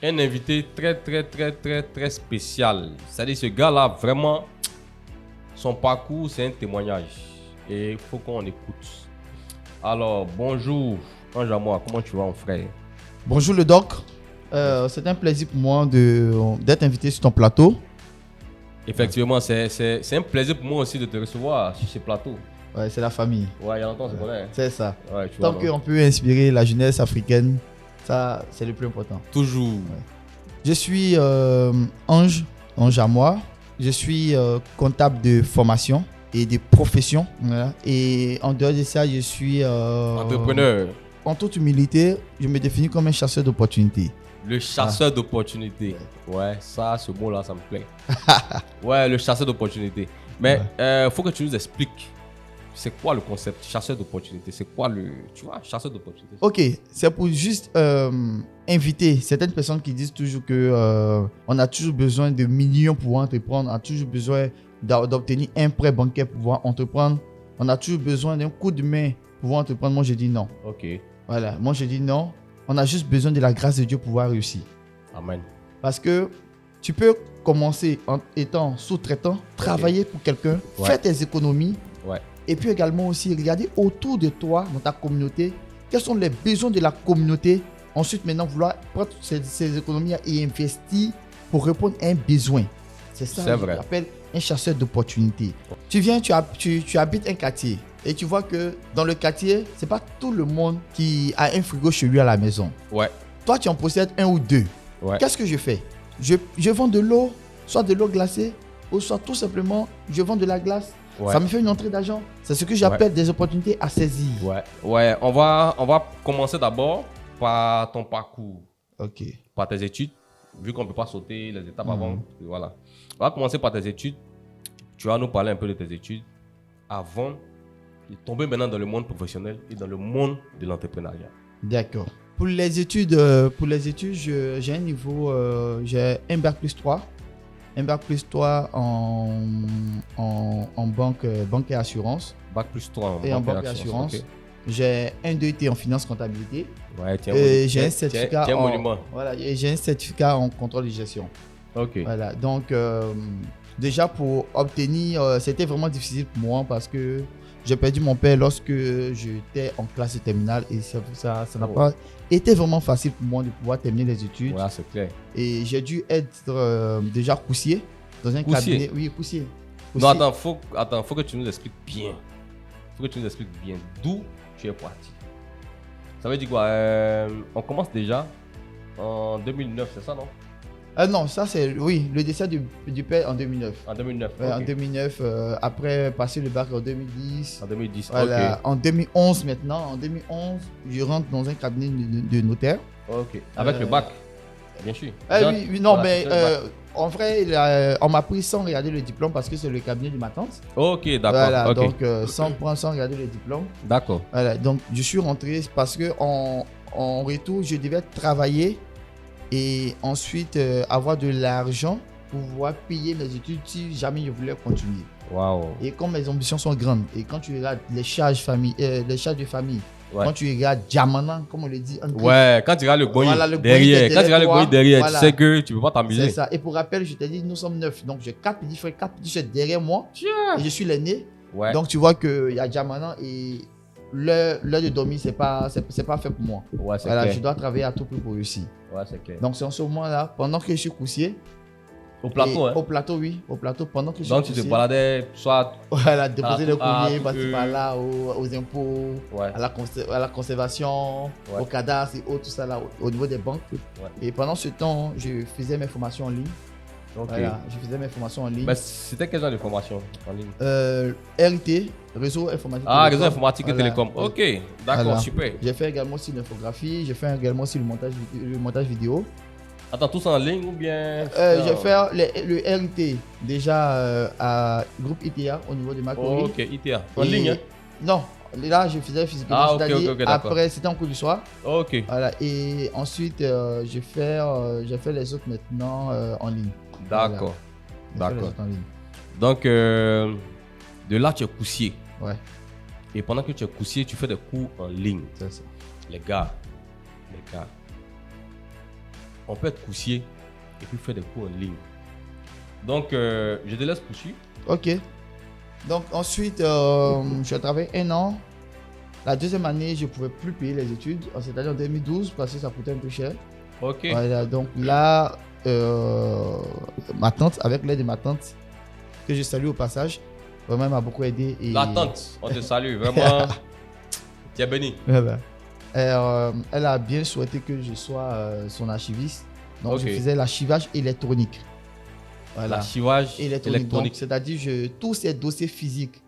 un invité très spécial. C'est-à-dire, ce gars-là, vraiment, son parcours, c'est un témoignage. Et il faut qu'on écoute. Alors, bonjour, Ange à moi, comment tu vas, mon frère? Bonjour le doc. C'est un plaisir pour moi d'être invité sur ton plateau. Effectivement, c'est un plaisir pour moi aussi de te recevoir sur ce plateau. Ouais, c'est la famille. Ouais, il y a longtemps, on se connaît. Hein. C'est ça. Ouais, tu Tant vois, qu'on peut inspirer la jeunesse africaine, ça, c'est le plus important. toujours. Ouais. Je suis Ange à moi. Je suis comptable de formation et de profession. Voilà. Et en dehors de ça, je suis... Entrepreneur. En toute humilité, je me définis comme un chasseur d'opportunités. Le chasseur d'opportunités. Ouais, ça, ce mot-là, ça me plaît. Ouais, le chasseur d'opportunités. Mais faut que tu nous expliques, c'est quoi le concept chasseur d'opportunités? C'est quoi le, tu vois, chasseur d'opportunités? Ok, c'est pour juste inviter certaines personnes qui disent toujours que on a toujours besoin de millions pour entreprendre, on a toujours besoin d'obtenir un prêt bancaire pour pouvoir entreprendre, on a toujours besoin d'un coup de main pour pouvoir entreprendre. Moi, je dis non. Ok. Voilà, moi, je dis non. On a juste besoin de la grâce de Dieu pour pouvoir réussir. Amen. Parce que tu peux commencer en étant sous-traitant, travailler pour quelqu'un, faire tes économies. Ouais. Et puis également aussi regarder autour de toi, dans ta communauté, quels sont les besoins de la communauté. Ensuite, maintenant, vouloir prendre ces économies et investir pour répondre à un besoin. C'est ça que j'appelle un chasseur d'opportunités. Tu viens, tu habites un quartier et tu vois que dans le quartier, ce n'est pas tout le monde qui a un frigo chez lui à la maison. Ouais. Toi, tu en possèdes un ou deux. Ouais. Qu'est-ce que je fais? Je vends de l'eau, soit de l'eau glacée, ou soit tout simplement, je vends de la glace. Ouais. Ça me fait une entrée d'argent. C'est ce que j'appelle des opportunités à saisir. Ouais. Ouais. On va commencer d'abord par ton parcours. Ok. Par tes études. Vu qu'on ne peut pas sauter les étapes avant. Voilà. On va commencer par tes études. Tu vas nous parler un peu de tes études avant de tomber maintenant dans le monde professionnel et dans le monde de l'entrepreneuriat. D'accord. Pour les études, j'ai un niveau, j'ai un bac plus 3. Un bac plus 3 en banque et assurance. Bac plus 3 en banque et assurance. Okay. J'ai un DET en finance comptabilité. Ouais, tiens, j'ai un certificat j'ai un certificat en contrôle de gestion. Ok. Voilà. Donc, déjà pour obtenir, c'était vraiment difficile pour moi parce que j'ai perdu mon père lorsque j'étais en classe de terminale et ça n'a pas été vraiment facile pour moi de pouvoir terminer les études. Ouais, c'est clair. Et j'ai dû être déjà coussier dans un cabinet. Oui, coussier. Non, attends, faut que tu nous expliques bien. D'où tu es parti. Ça veut dire quoi? On commence déjà en 2009, c'est ça, non? Non, ça c'est, oui, le décès du père en 2009. En 2009, ouais, en 2009, après passer le bac en 2010. En 2010, voilà, ok. En 2011 maintenant, en 2011, je rentre dans un cabinet de notaire. Ok, avec le bac, bien sûr. Oui, non, voilà, mais en vrai, on m'a pris sans regarder le diplôme parce que c'est le cabinet de ma tante. Ok, d'accord. Voilà, okay. Donc sans regarder le diplôme. D'accord. Voilà, donc je suis rentré parce que en retour, je devais travailler et ensuite avoir de l'argent pour pouvoir payer mes études si jamais je voulais continuer. Wow. Et comme mes ambitions sont grandes et quand tu regardes les charges de famille, quand tu regardes Diamana, comme on le dit en ouais, quand tu regardes le boy derrière, tu sais que tu ne peux pas t'amuser. C'est ça. Et pour rappel, je t'ai dit, nous sommes 9. Donc j'ai 4 petits frères, 4 petits chefs derrière moi. Et je suis l'aîné. Ouais. Donc tu vois qu'il y a Diamana et l'heure de dormir, c'est pas fait pour moi. Ouais, c'est clair. Je dois travailler à tout prix pour réussir. Ouais, c'est clair. Donc c'est en ce moment-là, pendant que je suis coussier. Au plateau, hein? Au plateau, oui. Au plateau, pendant que je suis coussier. Donc tu te baladais soit. Voilà, déposer le courrier, passer par là, aux impôts, à la conservation, au cadastre et tout ça là, au niveau des banques. Ouais. Et pendant ce temps, je faisais mes formations en ligne. Ok. Voilà, je faisais mes formations en ligne. Mais c'était quel genre de formation en ligne? RIT, réseau informatique. Ah, réseau informatique et télécom. Ok, d'accord, voilà. Super. J'ai fait également aussi l'infographie, j'ai fait également aussi le montage vidéo. Attends, tous en ligne ou bien? J'ai fait le RIT déjà à groupe ITA au niveau de Macquarie. Ok, ITA. En ligne, hein? Non, là je faisais physiquement. Ah, ok, après, c'était en cours du soir. Ok. Voilà, et ensuite, j'ai fait les autres maintenant en ligne. D'accord. Voilà. D'accord. Donc, de là, tu es coussier. Ouais. Et pendant que tu es coussier, tu fais des cours en ligne. C'est ça. Les gars. on peut être coursier et puis faire des cours en ligne. Donc, je te laisse poursuivre. Ok. Donc ensuite, j'ai travaillé 1 an. La deuxième année, je ne pouvais plus payer les études. C'est-à-dire en 2012 parce que ça coûtait un peu cher. Ok. Voilà, donc là, ma tante, avec l'aide de ma tante, que je salue au passage, vraiment elle m'a beaucoup aidé. Et... La tante, on te salue, vraiment. Tu es béni. Voilà. Elle a bien souhaité que je sois son archiviste. Donc Ok. je faisais l'archivage électronique. Voilà. L'archivage électronique. Donc, c'est-à-dire tous ces dossiers physiques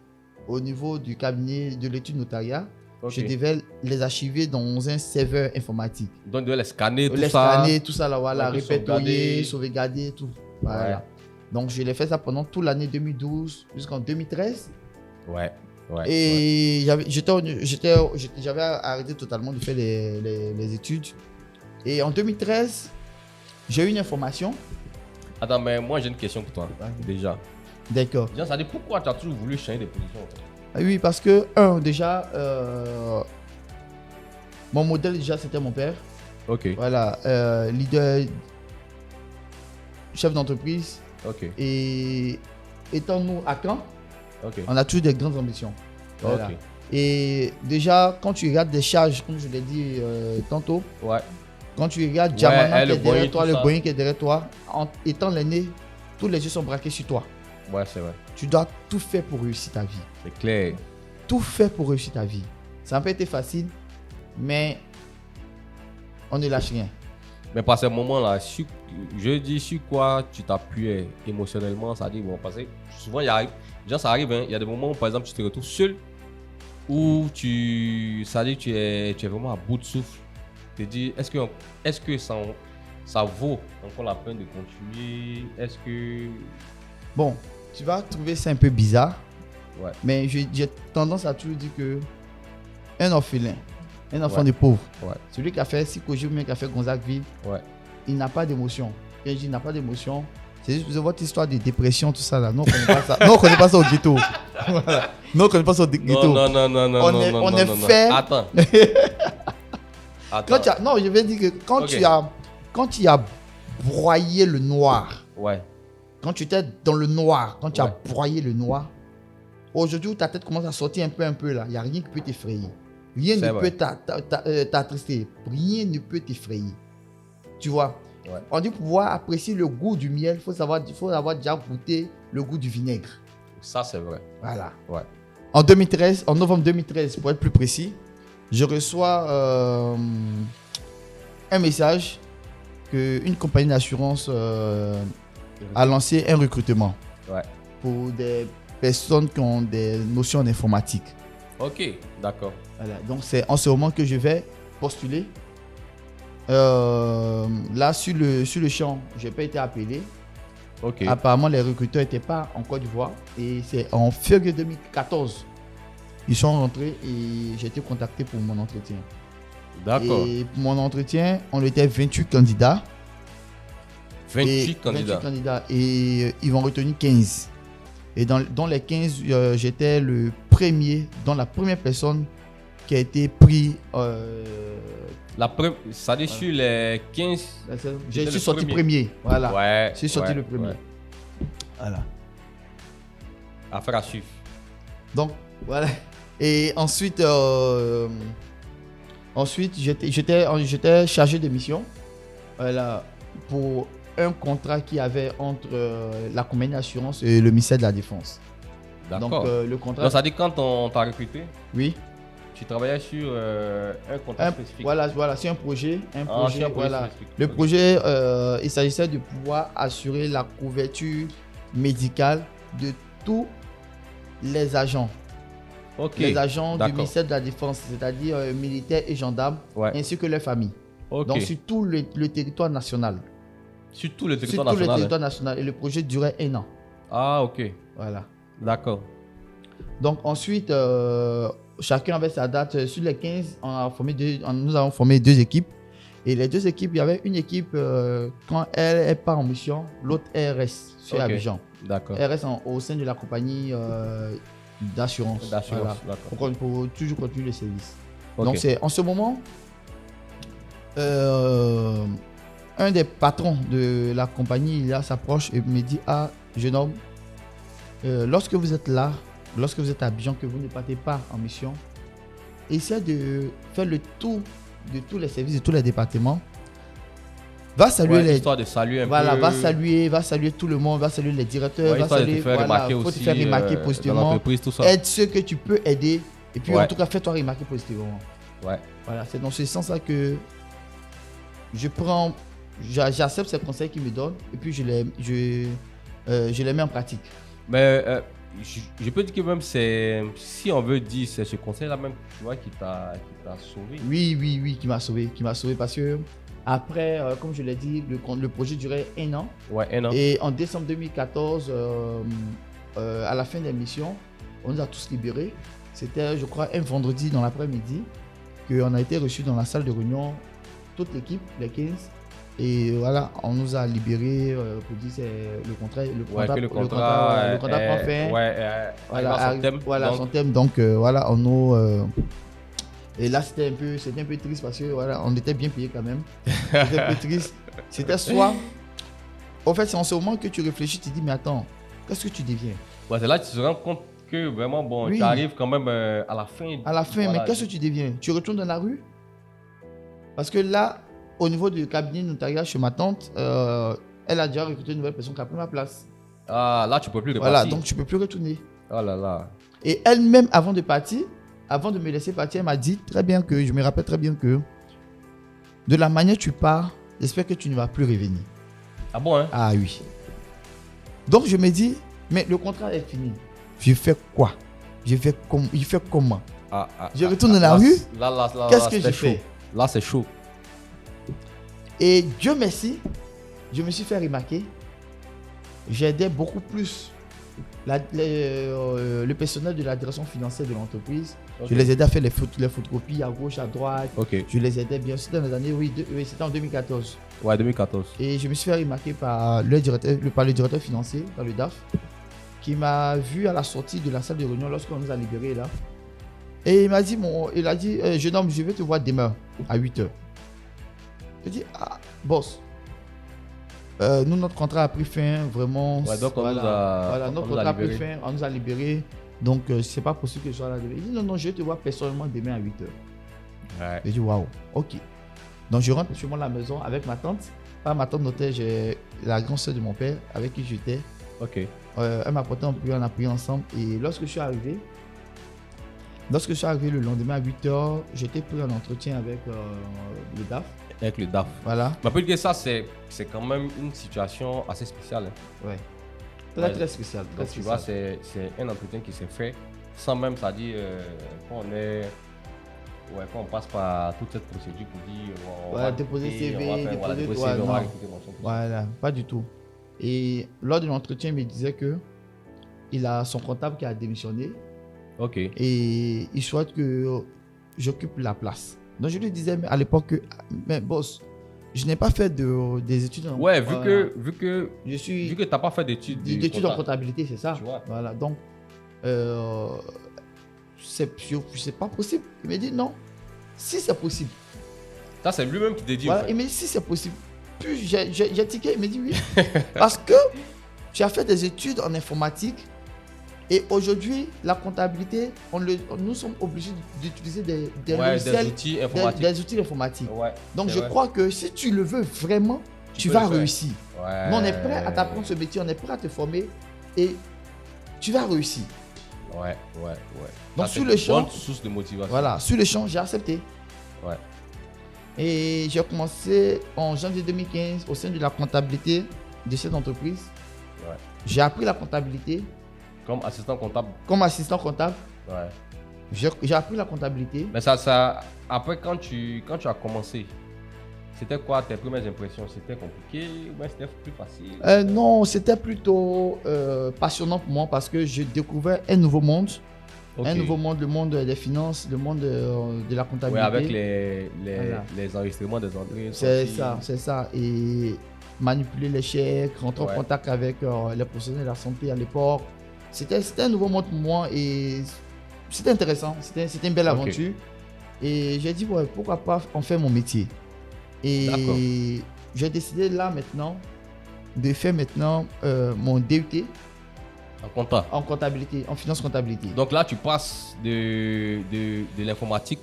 au niveau du cabinet de l'étude notariat, Ok. je devais les archiver dans un serveur informatique. Donc, tu dois les scanner, tout Les ça. scanner, tout ça, là, voilà, Ouais, répertorier, sauvegarder, tout. Voilà. Ouais. Donc, je l'ai fait ça pendant toute l'année 2012 jusqu'en 2013. Ouais. Ouais. Et j'avais arrêté totalement de faire les études. Et en 2013, j'ai eu une information. Attends, mais moi, j'ai une question pour toi. Déjà. D'accord. Déjà, ça dit pourquoi tu as toujours voulu changer de position en fait? Oui, parce que, déjà, mon modèle, déjà, c'était mon père. Ok. Voilà, leader, chef d'entreprise. Ok. Et étant nous à Caen, Ok. on a toujours des grandes ambitions. Voilà. Ok. Et déjà, quand tu regardes des charges, comme je l'ai dit tantôt, Ouais. quand tu regardes Diamana qui le est derrière Boeing, toi, tout le ça. Boeing qui est derrière toi, étant l'aîné, tous les yeux sont braqués sur toi. Ouais, c'est vrai. Tu dois tout faire pour réussir ta vie. C'est clair. Tout faire pour réussir ta vie. Ça n'a pas été facile, mais on ne lâche rien. Mais par ce moment-là, je dis sur quoi tu t'appuies émotionnellement, ça dit bon, parce que souvent, ça arrive, hein, il y a des moments où par exemple tu te retrouves seul, où ça dit tu es vraiment à bout de souffle. Tu te dis, est-ce que ça vaut encore la peine de continuer? Est-ce que... Bon, tu vas trouver ça un peu bizarre, Ouais. mais j'ai tendance à toujours dire que un orphelin, un enfant Ouais. de pauvre, Ouais. celui qui a fait Sikoji ou même qui a fait Gonzagueville, Ouais. il n'a pas d'émotion. Quand je dis il n'a pas d'émotion, c'est juste votre histoire de dépression, tout ça là. Non, on ne connaît pas ça. Non, on connaît pas ça au ghetto. Voilà. Non, on ne connaît pas ça au ghetto. Non. On est fait. Attends. Non, je vais dire que quand Ok. tu as broyé le noir, Ouais. quand tu étais dans le noir, quand tu Ouais. as broyé le noir, aujourd'hui où ta tête commence à sortir un peu là, il n'y a rien qui peut t'effrayer. Rien C'est ne vrai. peut t'attrister. Rien ne peut t'effrayer. Tu vois? Ouais. On dit pour pouvoir apprécier le goût du miel, il faut avoir déjà goûté le goût du vinaigre. Ça, c'est vrai. Voilà. Ouais. En novembre 2013, pour être plus précis, je reçois un message qu'une compagnie d'assurance a lancé un recrutement Ouais. pour des personnes qui ont des notions en informatique. Ok, d'accord. Voilà. Donc, c'est en ce moment que je vais postuler. Là, sur le champ, je n'ai pas été appelé. Ok. Apparemment, les recruteurs n'étaient pas en Côte d'Ivoire. Et c'est en février 2014. Ils sont rentrés et j'ai été contacté pour mon entretien. D'accord. Et pour mon entretien, on était 28 candidats. 28 candidats. 28 candidats. Et ils vont retenir 15. Et dans les 15, j'étais le premier, dans la première personne qui a été pris. Ça dit sur les 15. Je le suis sorti premier. premier. Voilà. Ouais. Je suis sorti ouais, le premier. ouais. Voilà. Affaire à suivre. Donc, voilà. Et ensuite, j'étais chargé de mission, voilà, pour un contrat qu'il y avait entre la compagnie d'assurance et le ministère de la Défense. Donc, D'accord. le contrat. Donc, ça dit quand on t'a recruté, Oui. tu travaillais sur un contrat spécifique. Voilà, c'est un projet. C'est un projet Voilà. spécifique. Le Ok. projet, il s'agissait de pouvoir assurer la couverture médicale de tous les agents. Ok. Les agents du D'accord. ministère de la Défense, c'est-à-dire militaires et gendarmes, Ouais. ainsi que leurs familles. Ok. Donc, sur tout le territoire national. Sur tout le Sur territoire tout le national. territoire national. Et le projet durait 1 an. Ah, ok. Voilà. D'accord. Donc, ensuite, chacun avait sa date. Sur les 15, nous avons formé 2 équipes. Et les 2 équipes, il y avait une équipe, quand elle part en mission, l'autre elle reste sur Ok. Abidjan. D'accord. Elle reste au sein de la compagnie d'assurance. D'assurance, Voilà. d'accord. Pour toujours continuer le service. Ok. Donc, c'est en ce moment, un des patrons de la compagnie, il s'approche et me dit, ah, jeune homme, lorsque vous êtes là, lorsque vous êtes à Abidjan, que vous ne partez pas en mission, essayez de faire le tour de tous les services, de tous les départements. Va saluer les... Histoire de saluer un voilà, peu. va saluer tout le monde, va saluer les directeurs, va histoire de te saluer, faire remarquer faut te aussi, faire remarquer dans positivement. l'entreprise, tout ça. Aide ceux que tu peux aider. Et puis Ouais. en tout cas, fais-toi remarquer positivement. Ouais. Voilà, c'est dans ce sens-là que j'accepte ces conseils qu'ils me donnent et puis je les mets en pratique. Mais je peux dire que même si on veut dire, c'est ce conseil-là même, tu vois, qui t'a sauvé. Oui, qui m'a sauvé parce que après, comme je l'ai dit, le projet durait 1 an. Ouais, un an. Et en décembre 2014, à la fin des missions, on nous a tous libérés. C'était, je crois, un vendredi dans l'après-midi qu'on a été reçus dans la salle de réunion, toute l'équipe, les 15. Et voilà, on nous a libérés pour dire c'est le contrat. Que le contrat prend fin. Voilà, à son thème. Voilà, Donc, son thème. Donc voilà, on nous. Et là, c'était un peu triste parce que voilà, on était bien payés quand même. C'était un peu triste. C'était soit. En fait, c'est en ce moment que tu réfléchis, tu te dis, mais attends, qu'est-ce que tu deviens? ouais, c'est là que tu te rends compte que vraiment, bon, Oui. tu arrives quand même à la fin. À la fin, Voilà. mais qu'est-ce que tu deviens? Tu retournes dans la rue? Parce que là, au niveau du cabinet notariat chez ma tante, elle a déjà recruté une nouvelle personne qui a pris ma place. Ah, là, tu peux plus repartir. Voilà, donc tu peux plus retourner. Oh là là. Et elle-même, avant de partir, avant de me laisser partir, elle m'a dit très bien que, je me rappelle très bien que, de la manière que tu pars, j'espère que tu ne vas plus revenir. Ah bon, hein? Ah oui. Donc je me dis, mais le contrat est fini. Je fais quoi? Je fais comment? Je retourne dans la rue. Là, Qu'est-ce que c'était je fais? chaud. Là, c'est chaud. Et Dieu merci, je me suis fait remarquer. J'aidais beaucoup plus le personnel de la direction financière de l'entreprise. Ok. Je les aidais à faire les photocopies à gauche, à droite. Ok. Je les aidais bien. C'était dans les années, oui, c'était en 2014. Ouais, 2014. Et je me suis fait remarquer par le directeur financier, par le DAF, qui m'a vu à la sortie de la salle de réunion lorsqu'on nous a libérés là. Et il m'a dit, jeune homme, je vais te voir demain à 8h. Je dis, ah, boss, nous, notre contrat a pris fin, vraiment. Ouais, donc on voilà, nous a- voilà, on notre nous a contrat a pris libérés. fin, on nous a libérés. Donc, c'est pas possible que je sois là demain. Il dit, non, je vais te voir personnellement demain à 8h. Ouais. J'ai dit, waouh, ok. Donc, je rentre chez moi à la maison avec ma tante. Pas ma tante notaire, j'ai la grande soeur de mon père avec qui j'étais. Ok. Elle m'a porté en prière, on a prié ensemble. Et lorsque je suis arrivé le lendemain à 8h, j'étais pris en entretien avec le DAF. Avec le DAF. Voilà. Mais peut-être que ça, c'est quand même une situation assez spéciale. Hein. Ouais. Ouais. Très spécial. Très Donc, tu vois, spécial. c'est un entretien qui s'est fait sans même, ça dit, quand on passe par toute cette procédure pour dire, on Voilà, va déposer recruter, CV, on va faire, voilà, déposer déposer toi, CV, on va non. recruter, machin, tout ça. Voilà, pas du tout. Et lors de l'entretien, il me disait que il a son comptable qui a démissionné Ok. et il souhaite que j'occupe la place. Donc je lui disais mais à l'époque que, mais boss, je n'ai pas fait des études en Ouais, voilà. vu que Je suis tu n'as pas fait d'études en comptabilité, c'est ça. Tu vois. Voilà, donc c'est pas possible. Il me dit non. Si c'est possible. Ça, c'est lui-même qui t'a dit. Voilà, en fait. il me dit si c'est possible. Puis j'ai tiqué, il me dit oui. Parce que tu as fait des études en informatique et aujourd'hui, la comptabilité, nous sommes obligés d'utiliser des Ouais, logiciels, des outils informatiques. des outils informatiques. Ouais. Donc c'est je vrai. crois que si tu le veux vraiment, tu peux vas le faire. réussir. Ouais. Nous, on est prêt à t'apprendre ce métier, on est prêt à te former et tu vas réussir. Ouais. Donc, Ça, sur c'est le une champ- bonne source de motivation. Voilà, sur le champ, j'ai accepté. Ouais. Et j'ai commencé en janvier 2015 au sein de la comptabilité de cette entreprise. Ouais. J'ai appris la comptabilité Comme assistant comptable. comme assistant comptable. Ouais. J'ai appris la comptabilité. Mais ça, après, quand tu as commencé, c'était quoi tes premières impressions? C'était compliqué ou bien c'était plus facile? Non, c'était plutôt passionnant pour moi parce que je découvrais un nouveau monde. Ok. Un nouveau monde, le monde des finances, le monde de la Ouais, comptabilité. avec Voilà. les enregistrements des entrées. C'est sorties. ça, c'est ça. Et manipuler les chèques, rentrer Ouais. en contact avec les professionnels de la santé à l'époque. C'était un nouveau monde pour moi et c'était intéressant. C'était une belle Ok. aventure. Et j'ai dit, ouais, pourquoi pas en faire mon métier. D'accord. Et j'ai décidé là maintenant de faire maintenant mon DUT En compta. en comptabilité, en finance comptabilité. Donc là, tu passes de l'informatique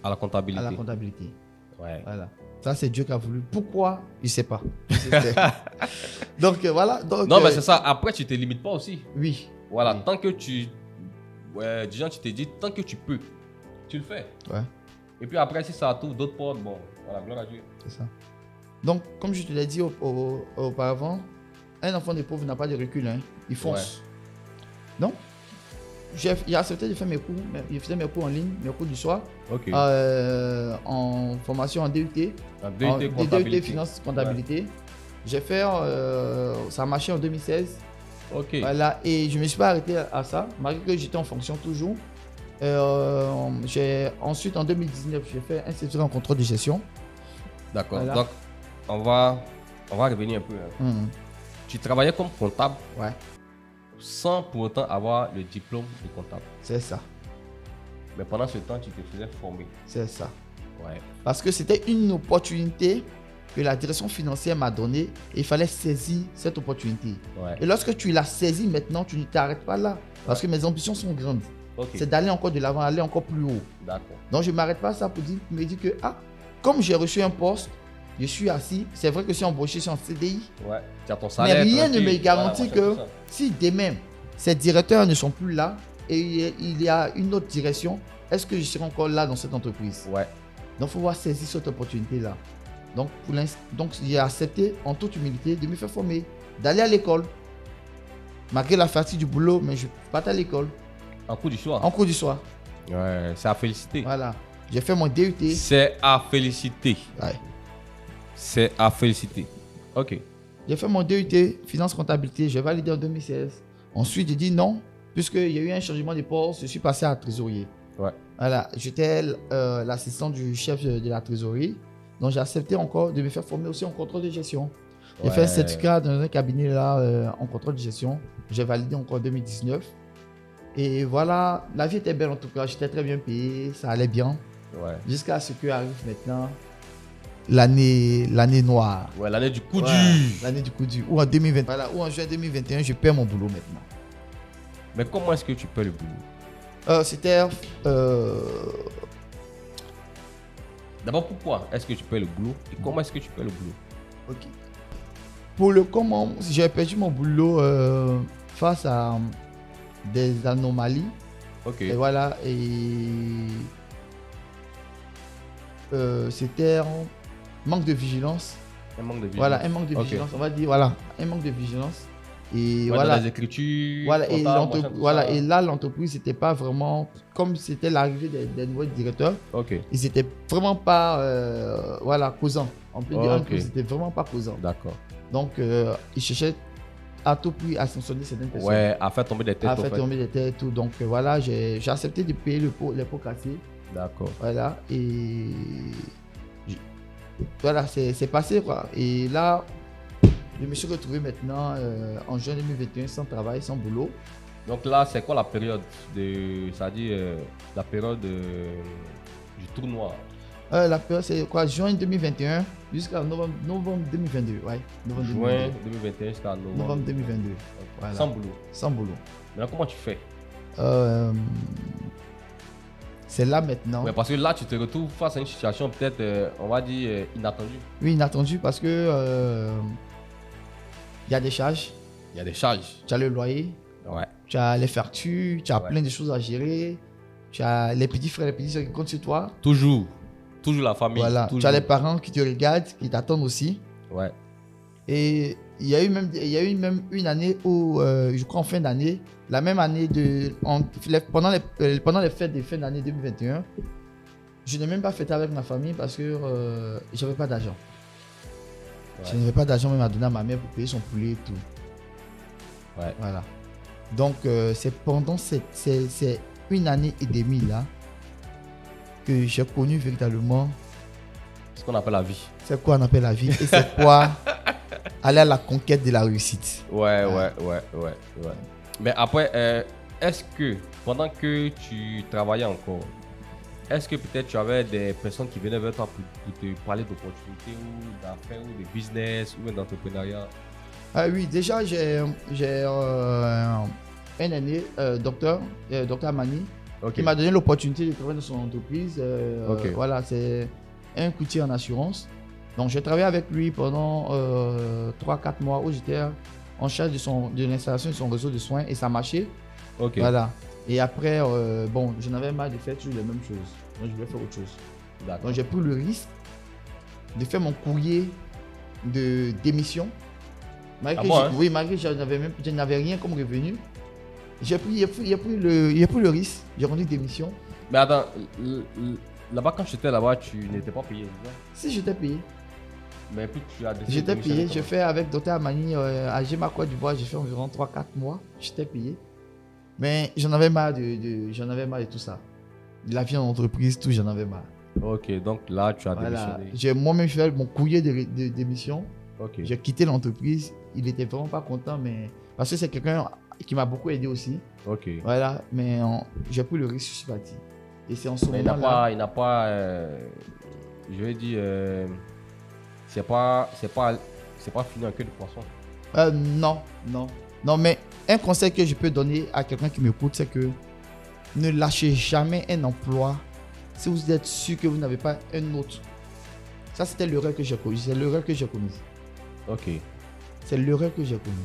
à la comptabilité. À la comptabilité. Ouais. Voilà. Ça, c'est Dieu qui a voulu. Pourquoi? Je ne sais pas. Donc, voilà. Donc, Non, mais c'est ça. Après, tu ne te limites pas aussi. Oui. Voilà, Oui. tant que tu... Ouais, déjà, tu t'es dit, tant que tu peux, tu le fais. Ouais, Et puis après, si ça t'ouvre d'autres portes, bon, voilà, gloire à Dieu. c'est ça. Donc, comme je te l'ai dit auparavant, un enfant de pauvre n'a pas de recul. Hein. Il fonce. Donc, j'ai accepté de faire mes cours. Je faisais mes cours en ligne, mes cours du soir, Ok. en formation en DUT. En En DUT comptabilité. DUT finance comptabilité. J'ai fait, ça a marché en 2016. Ok. Voilà, et je ne me suis pas arrêté à ça, malgré que j'étais en fonction toujours. Ensuite, en 2019, j'ai fait un certificat en contrôle de gestion. D'accord. Voilà. Donc, on va revenir un peu. Hein. Mhm. Tu travaillais comme comptable Ouais, sans pour autant avoir le diplôme de comptable. c'est ça, Mais pendant ce temps, tu te faisais former. c'est ça. Ouais. Parce que c'était une opportunité que la direction financière m'a donnée et il fallait saisir cette opportunité. Ouais. Et lorsque tu l'as saisie maintenant, tu ne t'arrêtes pas là. Parce que mes ambitions sont grandes. Ok. C'est d'aller encore de l'avant, aller encore plus haut. D'accord. Donc je ne m'arrête pas à ça pour me dire que, comme j'ai reçu un poste, je suis assis. C'est vrai que je suis embauché, je suis en CDI. Ouais. Tu as ton Mais salaire. rien ne tranquille. me garantit Voilà, moi, que c'est si demain, ces directeurs ne sont plus là et il y a une autre direction, est-ce que je serai encore là dans cette entreprise? ça. Ouais. Donc, il faut voir saisir cette opportunité-là. Donc, j'ai accepté en toute humilité de me faire former, d'aller à l'école. Malgré la fatigue du boulot, mais je partais à l'école En cours du soir. en cours du soir. Ouais, c'est à féliciter. Voilà. J'ai fait mon DUT. C'est à féliciter. Ouais. C'est à féliciter. Ok. J'ai fait mon DUT, finance comptabilité, j'ai validé en 2016. Ensuite, j'ai dit non, puisqu'il y a eu un changement de poste, je suis passé à trésorier. Ouais. Voilà, j'étais l'assistant du chef de la trésorerie. Donc, j'ai accepté encore de me faire former aussi en contrôle de gestion. J'ai fait un certificat dans un cabinet là en contrôle de gestion. J'ai validé encore en 2019. Et voilà, la vie était belle en tout cas. J'étais très bien payé, ça allait bien. Ouais. Jusqu'à ce que arrive maintenant l'année noire. Ouais, l'année du coup Ouais, dur. l'année du coup dur. Ou en 2020, voilà, ou en juin 2021, je perds mon boulot maintenant. Mais comment est-ce que tu peux le boulot? C'était D'abord, pourquoi est-ce que tu peux le boulot? Et comment est-ce que tu peux le boulot? ok. Pour le comment, j'ai perdu mon boulot face à des anomalies. Ok. Et voilà, et c'était un manque de vigilance. Un manque de vigilance. Voilà, un manque de Ok. vigilance, on va dire, voilà, un manque de vigilance. Et Ouais, voilà. dans les écritures. Voilà, et, comptables, machin, tout voilà, ça. et là, l'entreprise, c'était pas vraiment, comme c'était l'arrivée des nouveaux directeurs, Ok. ils étaient vraiment pas, voilà, causants. On peut dire Ok. que c'était vraiment pas causants. D'accord. Donc, ils cherchaient à tout prix à sanctionner certaines personnes. Ouais, à faire tomber des têtes. À en faire fait. tomber des têtes et tout. Donc, voilà, j'ai accepté de payer les pots cassés. D'accord. Voilà, et voilà, c'est passé quoi. Et là, je me suis retrouvé maintenant en juin 2021 sans travail, sans boulot. Donc là, c'est quoi la période de. C'est-à-dire la période du tournoi? La période, c'est quoi? Juin 2021 jusqu'à novembre 2022. Ouais, novembre Juin 2022. 2021 jusqu'à Novembre 2022. Ok. Voilà. Sans boulot. Sans boulot. Maintenant, comment tu fais? C'est là maintenant. Ouais, parce que là, tu te retrouves face à une situation peut-être, on va dire, inattendue. Oui, inattendu parce que il y a des charges. Il y a des charges. Tu as le loyer, Ouais. tu as les factures, tu as Ouais. plein de choses à gérer. Tu as les petits frères, les petits soeurs qui comptent sur toi. Toujours. Toujours la famille. Voilà. Toujours. Tu as les parents qui te regardent, qui t'attendent aussi. Ouais. Et il y a eu même une année où, je crois en fin d'année, la même année pendant les fêtes de fin d'année 2021, je n'ai même pas fêté avec ma famille parce que j'avais pas d'argent. Ouais. Je n'avais pas d'argent même à donner à ma mère pour payer son poulet et tout. Ouais. Voilà. Donc c'est pendant ces une année et demie là que j'ai connu véritablement Ce qu'on appelle la vie. c'est quoi on appelle la vie et c'est quoi aller à la conquête de la réussite. Ouais. Mais après, est-ce que pendant que tu travaillais encore, est-ce que peut-être tu avais des personnes qui venaient vers toi pour te parler d'opportunités ou d'affaires ou de business ou d'entrepreneuriat? Ah oui, déjà, j'ai un aîné, docteur Amani, Ok. qui m'a donné l'opportunité de travailler dans son entreprise. Ok. Voilà, c'est un courtier en assurance. Donc, j'ai travaillé avec lui pendant 3-4 mois où j'étais en charge de l'installation de son réseau de soins et ça marchait. Ok. Voilà. Et après, bon, j'en avais marre de faire toujours les mêmes choses. Donc, je voulais faire autre chose. D'accord. Donc, j'ai pris le risque de faire mon courrier de démission. Malgré Ah bon, hein? oui, malgré que je n'avais rien comme revenu. J'ai pris le risque. J'ai rendu démission. Mais attends, là-bas, quand j'étais là-bas, tu n'étais pas payé, c'est ça? Si j'étais payé, Mais puis tu as décidé de j'étais démissionner payé. comment? J'ai fait avec Dr Amani à Gema Côte d'Ivoire, j'ai fait environ 3-4 mois. J'étais payé. Mais j'en avais marre de tout ça. De la vie en entreprise, tout, j'en avais marre. Ok, donc là, tu as Voilà. démissionné. J'ai moi-même fait mon courrier de démission. Ok. J'ai quitté l'entreprise. Il était vraiment pas content, mais parce que c'est quelqu'un qui m'a beaucoup aidé aussi. Ok. Voilà, mais j'ai pris le risque, je suis parti. Et c'est en ce Mais moment-là. il n'a pas, je vais dire, c'est pas fini en queue de poisson. Non, mais un conseil que je peux donner à quelqu'un qui m'écoute, c'est que ne lâchez jamais un emploi si vous êtes sûr que vous n'avez pas un autre. Ça, c'était l'erreur que j'ai commise. C'est l'erreur que j'ai commise. Ok. C'est l'erreur que j'ai commise.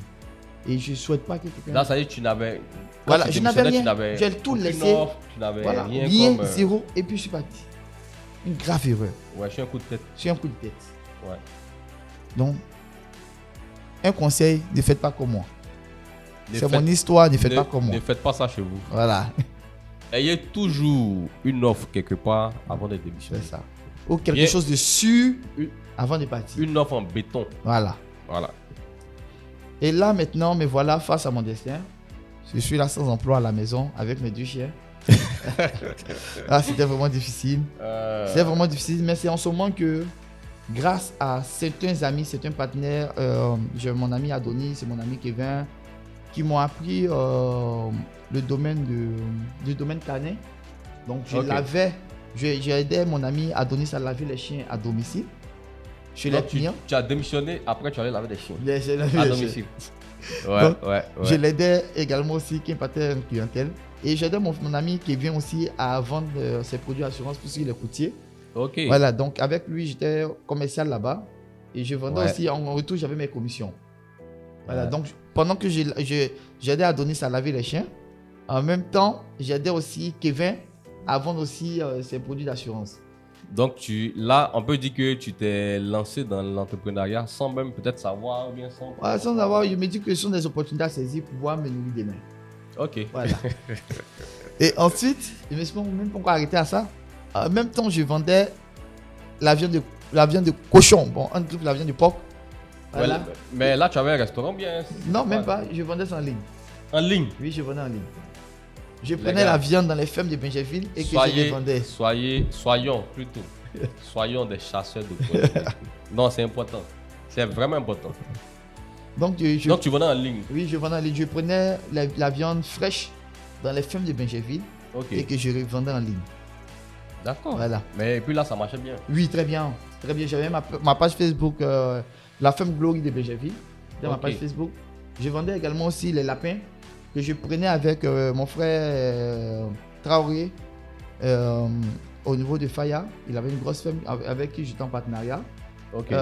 Et je ne souhaite pas que quelqu'un. Là, ça y est, tu n'avais. Voilà, quand tu je n'avais démissionnais, rien. tu J'ai tout aucune laissé. offre, tu n'avais Voilà, rien rien, comme. zéro. Et puis je suis parti. Une grave erreur. Ouais, je suis un coup de tête. C'est un coup de tête. Ouais. Donc, un conseil, ne faites pas comme moi. Ne C'est faites- mon histoire, ne faites pas comme moi. Ne faites pas ça chez vous. Voilà, Ayez toujours une offre quelque part avant d'être démissionné. c'est ça. Ou quelque Bien. chose de sûr Une- avant de partir. Une offre en béton. Voilà. Voilà. Et là, maintenant, me voilà face à mon destin. Je suis là sans emploi à la maison avec mes 2 chiens. Ah, c'était vraiment difficile. C'est vraiment difficile, mais c'est en ce moment que, grâce à certains amis, certains partenaires, j'ai mon ami Adonis, c'est mon ami Kevin, qui m'ont appris le domaine du domaine canin. Donc, Ok. j'ai aidé mon ami Adonis à laver les chiens à domicile. Chez les Donc, clients. tu as démissionné, après tu allais laver des chiens. J'ai lavé À les domicile. chiens. Ouais, Donc, ouais. Je l'aidais également aussi, qui impactait une clientèle. Et j'aidais mon ami qui vient aussi à vendre ses produits d'assurance puisqu'il est courtier. Ok. Voilà, donc avec lui, j'étais commercial là-bas. Et je vendais Ouais. aussi, en retour, j'avais mes commissions. Voilà, Ouais. donc pendant que j'aidais Adonis à laver les chiens, en même temps, j'aidais aussi Kevin à vendre aussi ses produits d'assurance. Donc là, on peut dire que tu t'es lancé dans l'entrepreneuriat sans même peut-être savoir ou bien sans. Voilà, sans avoir, je me dis que ce sont des opportunités à saisir pour pouvoir me nourrir demain. Ok. Voilà. Et ensuite, je me suis même pas encore arrêté à ça. En même temps, je vendais la viande de cochon. Bon, un truc, la viande de porc. Voilà. Ouais, mais là, tu avais un restaurant bien. Non, même Ouais. pas. Je vendais ça en ligne. En ligne. Oui, je vendais en ligne. Je Les prenais gars, la viande dans les fermes de Benjerville et que je les vendais. Soyons plutôt. Soyons des chasseurs de poisson. Non, c'est important. C'est vraiment important. Donc, Donc, tu vendais en ligne. oui, je vendais en ligne. Je prenais la viande fraîche dans les fermes de Benjerville Ok. et que je revendais en ligne. D'accord. Voilà. Mais et puis là, ça marchait bien. Oui, très bien. Très bien. J'avais ma page Facebook, la ferme Glory de Benjerville. Dans ma Ok. page Facebook. Je vendais également aussi les lapins que je prenais avec mon frère Traoré au niveau de Faya. Il avait une grosse ferme avec qui j'étais en partenariat. Ok.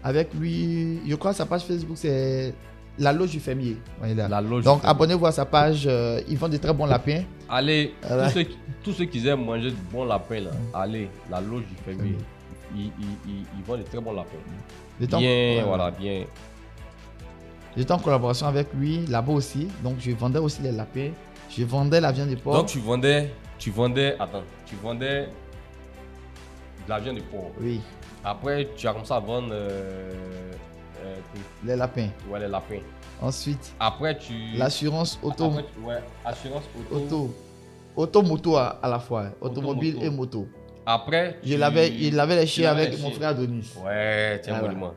Avec lui, je crois que sa page Facebook, c'est La Loge du Fermier. Voilà. La loge. Donc, abonnez-vous à sa page. Ils vendent de très bons lapins. Allez, Voilà. tous ceux qui aiment manger de bons lapins, là, allez, la loge du fermier. Ils vendent de très bons lapins. J'étais en- Bien, ouais. voilà, bien. J'étais en collaboration avec lui là-bas aussi. Donc, je vendais aussi les lapins. Je vendais la viande de porc. Donc tu vendais de la viande de porc. Oui, Après, tu as commencé à vendre les lapins. ouais, les lapins. Ensuite, Après, tu. l'assurance Après, ouais, assurance auto. auto-moto à la fois. Automobile Auto-moto. et moto. Après, Il lavait les chiens lavais avec les mon chiens. frère Adonis. Ouais, tiens, Voilà. monument.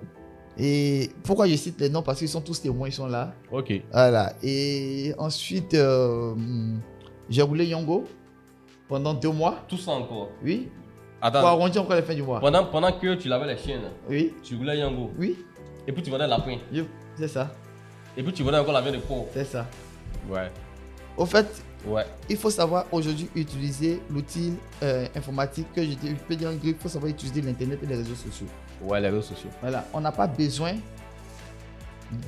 Et pourquoi je cite les noms? Parce qu'ils sont tous témoins, ils sont là. Ok. Voilà. Et ensuite, j'ai roulé Yongo. Pendant 2 mois. Tout ça encore. Oui. Attends. Pour arrondir encore les fins du mois. Pendant que tu lavais les chiens, Oui. tu roulais Yango. Oui. Et puis tu vendais lapin. C'est ça. Et puis tu vendais encore la viande de porc. C'est ça. Ouais. Au fait, Ouais. il faut savoir aujourd'hui utiliser l'outil informatique que je peux dire en grec. Il faut savoir utiliser l'internet et les réseaux sociaux. Ouais, les réseaux sociaux. Voilà. On n'a pas besoin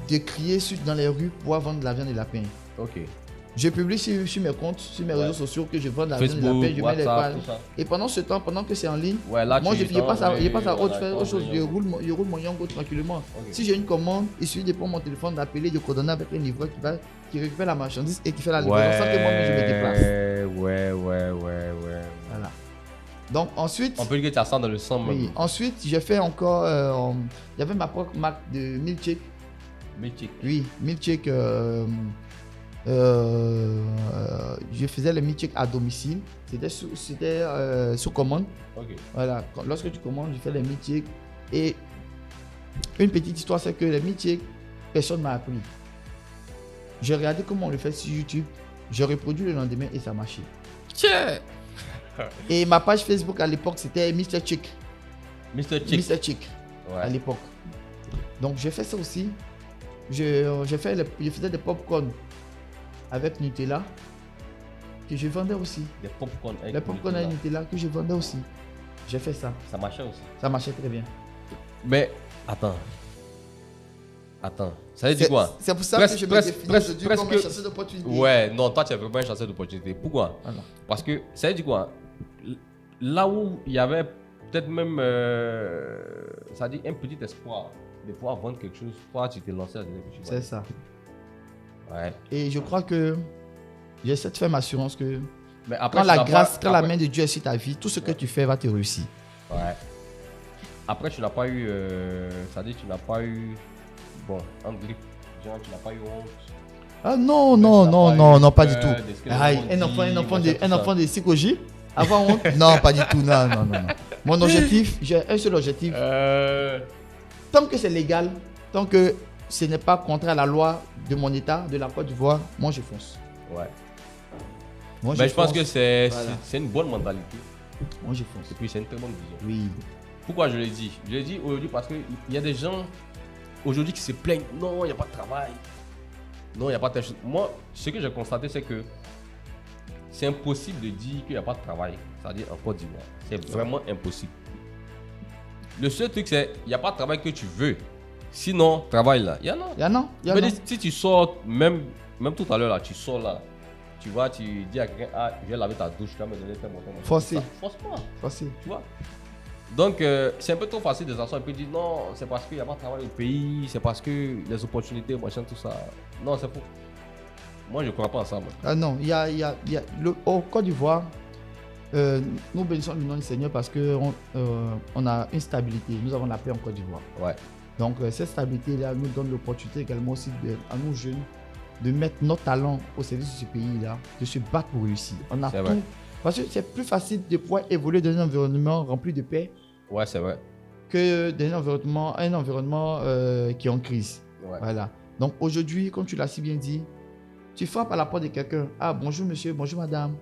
de crier dans les rues pour vendre de la viande et de lapin. Ok. Je publie sur mes comptes, sur mes réseaux sociaux que je vends de la viande et de Facebook, lapin. Je mets les WhatsApp, pages. tout ça. Et pendant ce temps, pendant que c'est en ligne, Ouais, là, moi je passe à autre voilà, chose. Je roule mon Yango tranquillement. Ok. Si j'ai une commande, il suffit de prendre mon téléphone, d'appeler, de coordonner avec un livreur qui récupère la marchandise et qui fait la livraison sans que moi je me déplace. Ouais. Voilà. Donc ensuite, On peut dire que tu as ça dans le sang même. oui, ensuite j'ai fait encore, il y avait ma propre marque de milkshake. Milkshake. Oui, milkshake. Je faisais le milkshake à domicile. C'était sous commande. Ok. Voilà. Lorsque tu commandes, je fais les milkshakes. Et une petite histoire, c'est que les milkshakes, personne ne m'a appris. J'ai regardé comment on le fait sur YouTube. Je reproduis le lendemain et ça marchait. Tiens. Et ma page Facebook à l'époque, c'était Mr. Chick. Mr. Chick. Mr. Chick à Ouais. l'époque. Donc j'ai fait ça aussi. Je faisais des popcorn avec Nutella que je vendais aussi. Des popcorn avec Les popcorn avec Nutella que je vendais aussi. J'ai fait ça. Ça marchait aussi. Ça marchait très bien. Mais attends. Ça veut dire quoi? C'est pour ça Presque- que je me presque- définis presque- aujourd'hui comme un presque- chasseur d'opportunités. Ouais, non, toi tu es vraiment un chasseur d'opportunités. Pourquoi? Voilà. Parce que ça veut dire quoi? Là où il y avait peut-être même ça dit un petit espoir de pouvoir vendre quelque chose, toi tu t'es lancé à dire que tu C'est ça. Ouais. Et je crois que j'ai cette ferme assurance que Mais après, quand tu la n'as grâce, pas- quand la après- main de Dieu est sur ta vie, tout ce que tu fais va te réussir. Ouais. Après, tu n'as pas eu. Ça dit, tu n'as pas eu. Bon, en grip. Genre, tu n'as pas eu honte. Ah non, Tu non, n'as non, pas non, eu non, pas du peur tout. de ce que les Aïe, gens un disent, enfant machin, tout ça. de psychologie, avoir honte? Non, pas du tout, non, non, non, non. Mon objectif, j'ai un seul objectif. Tant que c'est légal, tant que ce n'est pas contraire à la loi de mon état, de la Côte d'Ivoire, moi je fonce. Ouais. Moi Mais je pense fonce. que c'est Voilà. c'est une bonne mentalité. Moi je fonce. Et puis, c'est une très bonne vision. Oui. Pourquoi je l'ai dit? Je l'ai dit aujourd'hui parce qu'il y a des gens aujourd'hui qui se plaignent. Non, il n'y a pas de travail. Non, il n'y a pas de chose. Moi, ce que j'ai constaté, c'est que c'est impossible de dire qu'il n'y a pas de travail. C'est-à-dire en Côte d'Ivoire. C'est vraiment impossible. Le seul truc, c'est qu'il n'y a pas de travail que tu veux. Sinon, travail là. Il y en a. Il y a non, il y a Mais non. si tu sors, même tout à l'heure là, tu sors là. Tu vois, tu dis à quelqu'un, ah, je vais laver ta douche, tu vas me donner tel montant. Forcé. Force-moi. Facile. Tu vois. Donc, c'est un peu trop facile de s'asseoir et puis dire non, c'est parce qu'il n'y a pas de travail au pays, c'est parce que les opportunités, machin, tout ça. Non, c'est faux. Moi, je ne crois pas en ça. Moi. Ah non, au Côte d'Ivoire, nous bénissons le nom du Seigneur parce qu'on on a une stabilité. Nous avons la paix en Côte d'Ivoire. Ouais. Donc, cette stabilité-là nous donne l'opportunité également aussi à nous jeunes de mettre nos talents au service de ce pays-là, de se battre pour réussir. On a C'est tout. vrai. Parce que c'est plus facile de pouvoir évoluer dans un environnement rempli de paix Ouais, c'est vrai. que dans un environnement qui est en crise. Ouais. Voilà. Donc aujourd'hui, comme tu l'as si bien dit, tu frappes à la porte de quelqu'un. Ah, bonjour monsieur, bonjour madame.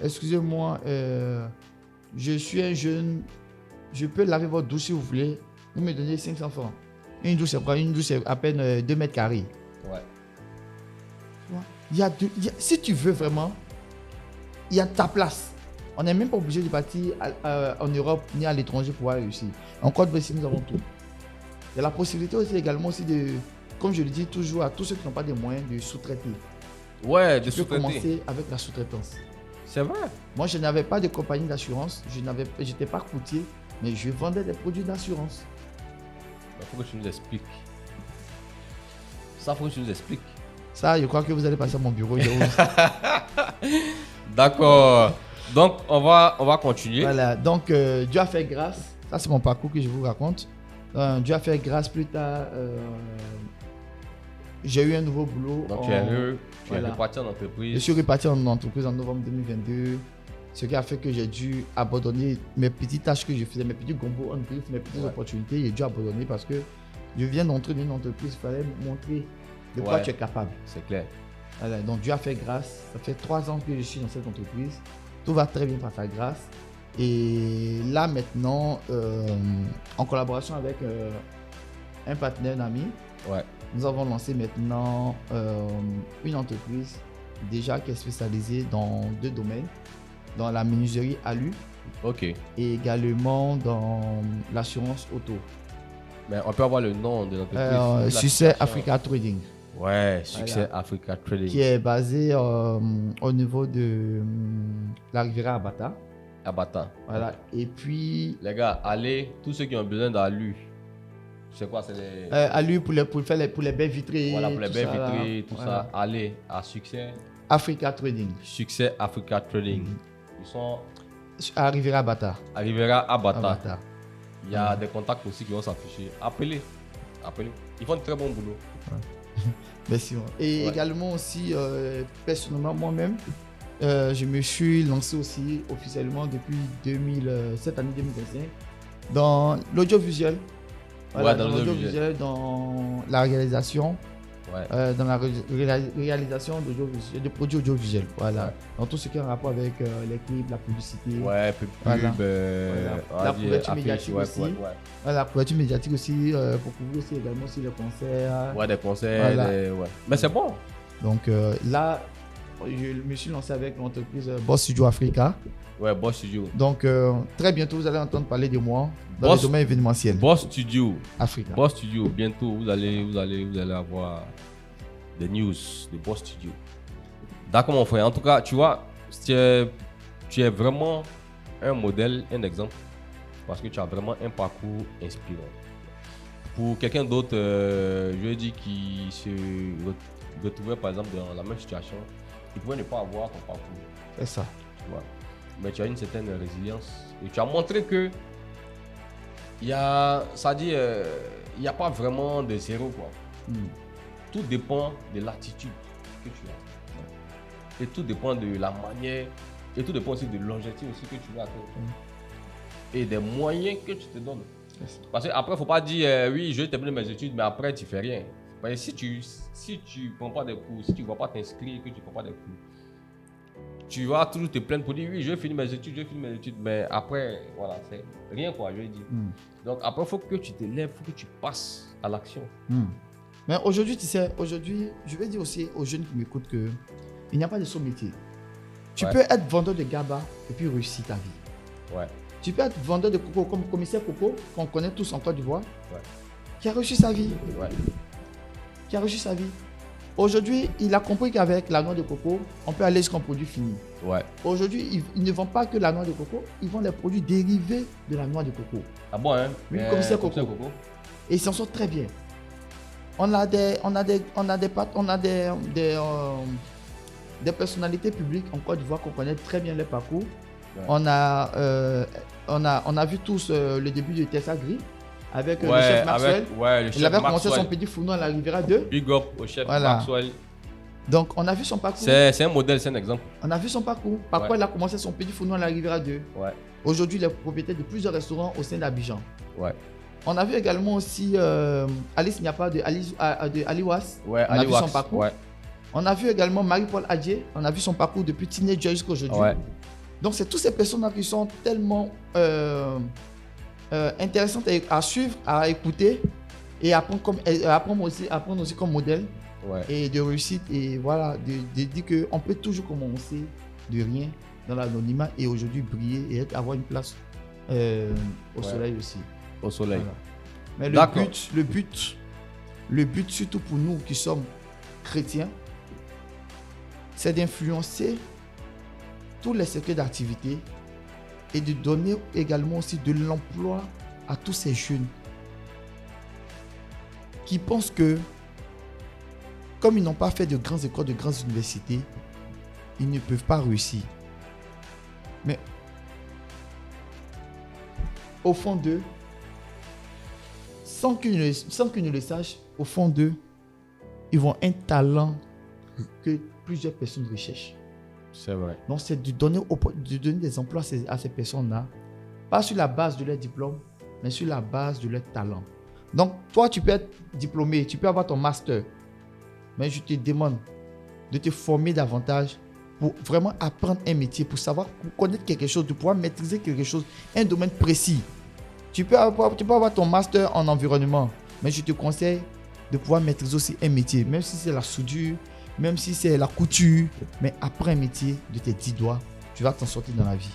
Excusez-moi, je suis un jeune. Je peux laver votre douche si vous voulez. Vous me donnez 500 francs. Une douche, c'est quoi? Une douche, c'est à peine 2 mètres carrés. Ouais. Tu vois? Si tu veux vraiment, il y a ta place. On n'est même pas obligé de partir en Europe ni à l'étranger pour réussir. En Côte d'Ivoire, nous avons tout. Il y a la possibilité aussi également aussi de, comme je le dis toujours à tous ceux qui n'ont pas de moyens, de sous-traiter. Ouais, de Tu peux sous-traiter. commencer avec la sous-traitance. C'est vrai. Moi, je n'avais pas de compagnie d'assurance, je n'étais pas courtier, mais je vendais des produits d'assurance. Il faut que tu nous expliques. Ça, faut que tu nous expliques. Ça, je crois que vous allez passer à mon bureau. Je vous- D'accord. Donc, on va continuer. Voilà, donc Dieu a fait grâce. Ça, c'est mon parcours que je vous raconte. Dieu a fait grâce plus tard. J'ai eu un nouveau boulot. Donc, tu es voilà. reparti en entreprise. Je suis reparti en entreprise en novembre 2022. Ce qui a fait que j'ai dû abandonner mes petites tâches que je faisais, mes petits gombos en griffe, mes petites opportunités. J'ai dû abandonner parce que je viens d'entrer dans une entreprise. Il fallait me montrer de quoi tu es capable. C'est clair. Voilà, donc Dieu a fait grâce. Ça fait 3 ans que je suis dans cette entreprise. Tout va très bien par sa grâce. Et là, maintenant, en collaboration avec un partenaire, un ami, Ouais. nous avons lancé maintenant une entreprise déjà qui est spécialisée dans 2 domaines, dans la menuiserie alu Ok. et également dans l'assurance auto. Mais on peut avoir le nom de l'entreprise. Succès Africa Trading, Ouais, Succès Voilà. Africa Trading. qui est basé au niveau de la Riviera Abata. Abata. Voilà. Et puis, Les gars, allez, tous ceux qui ont besoin d'alu, c'est quoi? C'est les. alu pour les baies vitrées. Voilà, pour les tout baies ça, là. vitrées, tout Voilà. ça. Allez à Succès. Africa Trading, Succès Africa Trading. Ils sont à Riviera Abata. arrivés à Abata. Abata. Il y a des contacts aussi qui vont s'afficher. Appelez. Appelez. Ils font un très bon boulot. Merci. Et Ouais. également aussi, personnellement, moi-même, je me suis lancé aussi officiellement depuis cette année 2025 dans l'audiovisuel. Ouais, dans l'audiovisuel. Dans la réalisation, Ouais. dans la réalisation de produits audiovisuels. Voilà. Ouais. Dans tout ce qui est en rapport avec les clips, la publicité. Ouais, pub, Voilà. on va La dire couverture affiche, médiatique ouais, aussi. ouais. Voilà, la couverture médiatique aussi, pour couvrir aussi également aussi les concerts. Ouais, des concerts, Voilà. ouais. Mais c'est bon. Donc là, je me suis lancé avec l'entreprise Boss Studio Africa. Ouais, Boss Studio. Donc très bientôt, vous allez entendre parler de moi dans Boss- le domaine événementiel. Boss Studio. Africa. Boss Studio, bientôt vous allez avoir des news de Boss Studio. D'accord mon frère, en tout cas, tu vois, tu es vraiment un modèle, un exemple, parce que tu as vraiment un parcours inspirant. Pour quelqu'un d'autre, je veux dire, qui se retrouvait par exemple dans la même situation, il pouvait ne pas avoir ton parcours, C'est ça. tu vois. Mais tu as une certaine résilience et tu as montré que il y a pas vraiment de zéro quoi. Tout dépend de l'attitude que tu as. Et tout dépend de la manière. Et tout dépend aussi de l'objectif aussi que tu veux atteindre. Et des moyens que tu te donnes. Parce qu'après, il ne faut pas dire oui, je vais terminer mes études, mais après, tu ne fais rien. Parce que si tu ne prends pas des cours, si tu ne vas pas t'inscrire, que tu ne prends pas des cours, tu vas toujours te plaindre pour dire oui, je vais finir mes études, mais après, voilà, c'est rien quoi, je vais dire. Donc après, il faut que tu te lèves, il faut que tu passes à l'action. Mais aujourd'hui, tu sais, je vais dire aussi aux jeunes qui m'écoutent que il n'y a pas de saut métier. Tu Ouais. peux être vendeur de GABA et puis réussir ta vie. Ouais. Tu peux être vendeur de coco comme commissaire coco, qu'on connaît tous en Côte d'Ivoire, Ouais. qui a réussi sa vie. Ouais. Qui a réussi sa vie. Aujourd'hui, il a compris qu'avec la noix de coco, on peut aller jusqu'en produit fini. Ouais. Aujourd'hui, ils ne vendent pas que la noix de coco, ils vendent les produits dérivés de la noix de coco. Ah bon, hein? Oui, commissaire Coco. Et ils s'en sortent très bien. On a des personnalités publiques en Côte d'Ivoire qu'on connaît très bien les parcours. Ouais. On a vu tous le début de Tessa Gris avec le Ouais, chef Maxwell. le chef Il avait commencé Maxwell. son petit fourneau à la Riviera 2. Big up au chef Voilà. Maxwell. Donc on a vu son parcours. C'est un modèle, c'est un exemple. On a vu son parcours. Par quoi il a commencé son petit fourneau à la Riviera 2. Ouais. Aujourd'hui, il est propriétaire de plusieurs restaurants au sein d'Abidjan. Ouais. On a vu également aussi Alice Niapa de Aliwas. Ouais, On a vu Ali Wax. son parcours. Ouais. On a vu également Marie-Paul Adjé. On a vu son parcours depuis teenager jusqu'à aujourd'hui. Ouais. Donc, c'est toutes ces personnes-là qui sont tellement intéressantes à suivre, à écouter et apprendre aussi comme modèle Ouais. et de réussite. Et voilà, de dire qu'on peut toujours commencer de rien dans l'anonymat et aujourd'hui briller et avoir une place au soleil aussi. Au soleil. Voilà. Mais D'accord. le but surtout pour nous qui sommes chrétiens, c'est d'influencer tous les secteurs d'activité et de donner également aussi de l'emploi à tous ces jeunes qui pensent que, comme ils n'ont pas fait de grandes écoles, de grandes universités, ils ne peuvent pas réussir. Mais au fond d'eux, sans qu'ils ne le sachent, au fond d'eux, ils ont un talent que plusieurs personnes recherchent. C'est vrai. Donc, c'est de donner des emplois à ces personnes-là, pas sur la base de leur diplôme, mais sur la base de leur talent. Donc, toi, tu peux être diplômé, tu peux avoir ton master, mais je te demande de te former davantage pour vraiment apprendre un métier, pour savoir, pour connaître quelque chose, de pouvoir maîtriser quelque chose, un domaine précis. Tu peux avoir ton master en environnement, mais je te conseille de pouvoir maîtriser aussi un métier, même si c'est la soudure, même si c'est la couture, mais apprends un métier de tes 10 doigts, tu vas t'en sortir dans la vie.